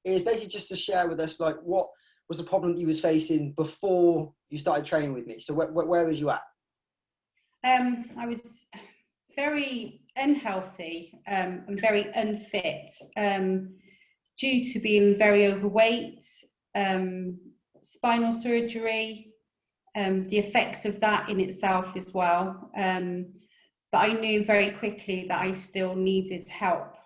is basically just to share with us, like, what was the problem that you was facing before you started training with me? So where was you at? I was very unhealthy and very unfit due to being very overweight, spinal surgery, the effects of that in itself as well. But I knew very quickly that I still needed help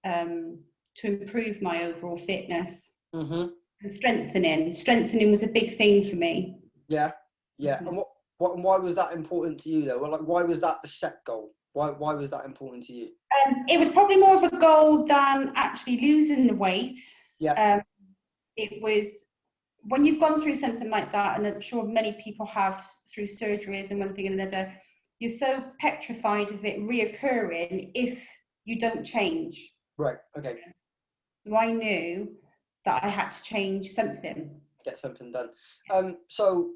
to improve my overall fitness. And strengthening was a big thing for me. Yeah. And why was that important to you though? Well, like, why was that the set goal? Why was that important to you? It was probably more of a goal than actually losing the weight. It was when you've gone through something like that, and I'm sure many people have through surgeries and one thing and another, you're so petrified of it reoccurring if you don't change. Right. Okay. So I knew that I had to change something. Get something done. So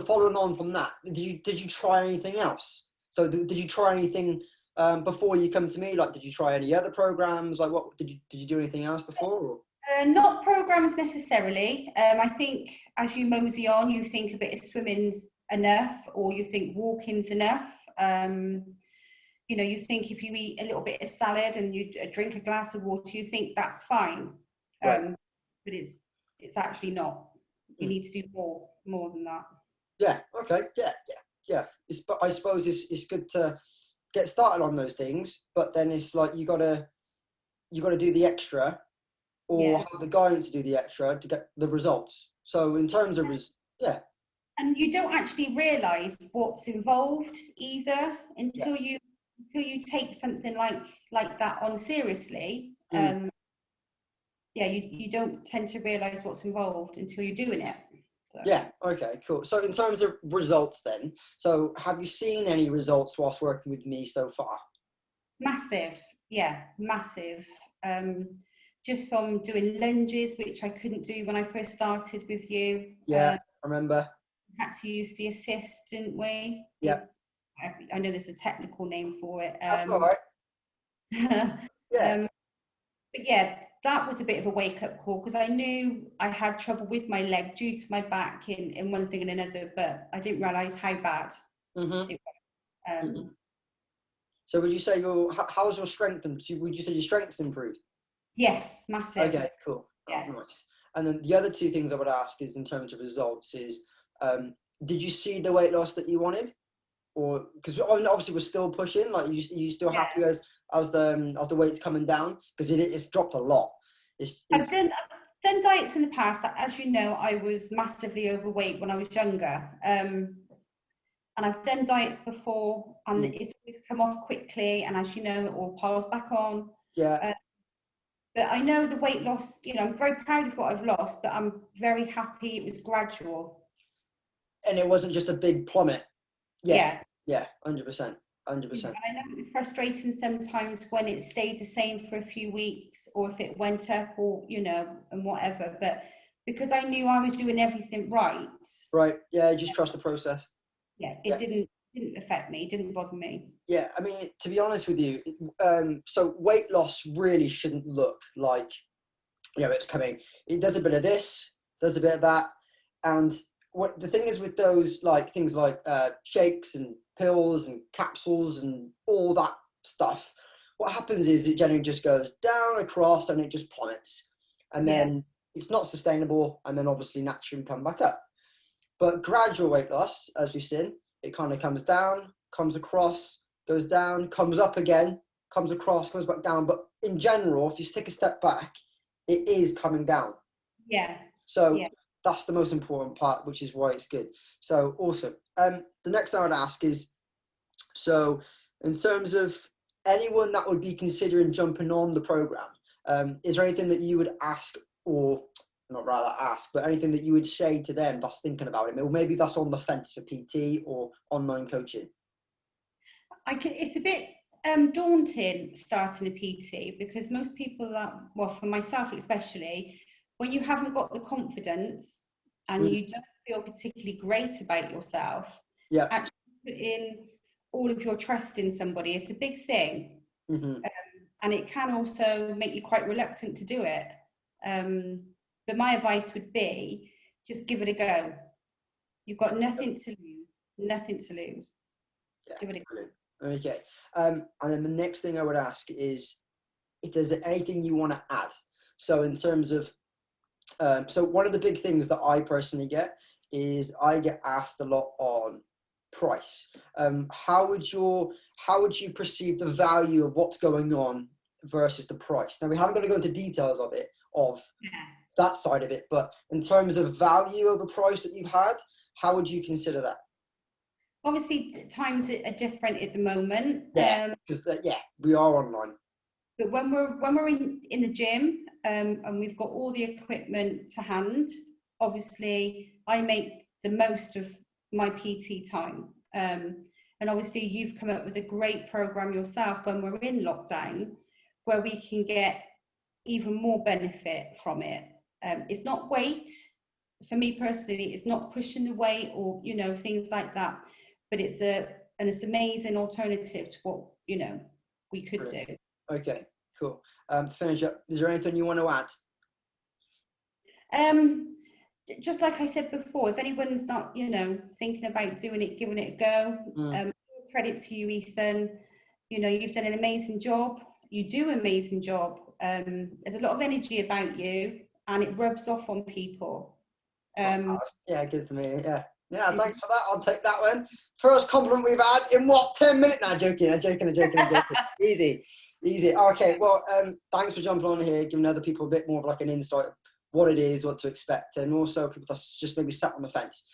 following on from that, did you try anything else? So did you try anything before you come to me? Like, did you try any other programs? Like, what did you do anything else before? Or? Not programs necessarily. I think as you mosey on, you think a bit of swimming's enough, or you think walking's enough. You know, you think if you eat a little bit of salad and you drink a glass of water, you think that's fine. Right. But it's actually not. You need to do more than that. Yeah. Okay. Yeah. I suppose it's good to get started on those things, but then it's like you gotta do the extra, or have the guidance to do the extra to get the results. So in terms of and you don't actually realise what's involved either until you take something like that on seriously. You don't tend to realise what's involved until you're doing it. So. Yeah, okay, cool. So in terms of results then, so have you seen any results whilst working with me so far? Massive. Just from doing lunges, which I couldn't do when I first started with you. Yeah, I remember. We had to use the assist, didn't we? Yeah. I know there's a technical name for it. That's all right. But yeah, that was a bit of a wake-up call, because I knew I had trouble with my leg due to my back in one thing and another, but I didn't realise how bad it was. So would you say how's your strength? Would you say your strength's improved? Yes, massive. Okay, cool. Yeah. Oh, nice. And then the other two things I would ask is, in terms of results, is did you see the weight loss that you wanted? Or because obviously we're still pushing, like you still happy as the weight's coming down, because it's dropped a lot. I've done diets in the past. As you know, I was massively overweight when I was younger, and I've done diets before, and it's always come off quickly, and as you know, it all piles back on. But I know the weight loss, you know, I'm very proud of what I've lost, but I'm very happy it was gradual. And it wasn't just a big plummet. Yeah, 100%. And I know it was frustrating sometimes when it stayed the same for a few weeks, or if it went up, or, you know, and whatever. But because I knew I was doing everything right. Right, yeah, just trust the process. Yeah, it didn't affect me, it didn't bother me. Yeah, I mean, to be honest with you, so weight loss really shouldn't look like, you know, it's coming. It does a bit of this, does a bit of that, and what the thing is with those, like, things like shakes and pills and capsules and all that stuff, what happens is it generally just goes down across and it just plummets, and then it's not sustainable, and then obviously naturally come back up. But gradual weight loss, as we've seen, it kind of comes down, comes across, goes down, comes up again, comes across, comes back down. But in general, if you take a step back, it is coming down. So that's the most important part, which is why it's good. So awesome. The next thing I would ask is, so in terms of anyone that would be considering jumping on the program, is there anything that you would ask, or not rather ask, but anything that you would say to them that's thinking about it, or maybe that's on the fence for PT or online coaching? It's a bit daunting starting a PT, because most people well, for myself especially, when you haven't got the confidence and you don't feel particularly great about yourself, actually putting all of your trust in somebody, it's a big thing. And it can also make you quite reluctant to do it. But my advice would be just give it a go. You've got nothing to lose, nothing to lose. Yeah, give it a go. Okay. And then the next thing I would ask is if there's anything you want to add. So in terms of, so one of the big things that I personally get is I get asked a lot on price. How would you perceive the value of what's going on versus the price? Now we haven't got to go into details of that side of it, but in terms of value over price that you've had, how would you consider that? Obviously, times are different at the moment. Yeah, because we are online. But when we're in the gym and we've got all the equipment to hand, obviously I make the most of my PT time. And obviously you've come up with a great program yourself when we're in lockdown, where we can get even more benefit from it. It's not weight. For me personally, it's not pushing the weight or, things like that. But it's an amazing alternative to what, we could do. Okay, cool. To finish up, is there anything you want to add? Just like I said before, if anyone's not, thinking about doing it, giving it a go, credit to you, Ethan. You've done an amazing job. You do an amazing job. There's a lot of energy about you, and it rubs off on people. Yeah, it gives to me. Yeah, thanks for that. I'll take that one. First compliment we've had in 10 minutes now. Joking. Easy. Okay, well, thanks for jumping on here, giving other people a bit more of like an insight of what it is, what to expect, and also people that's just maybe sat on the fence.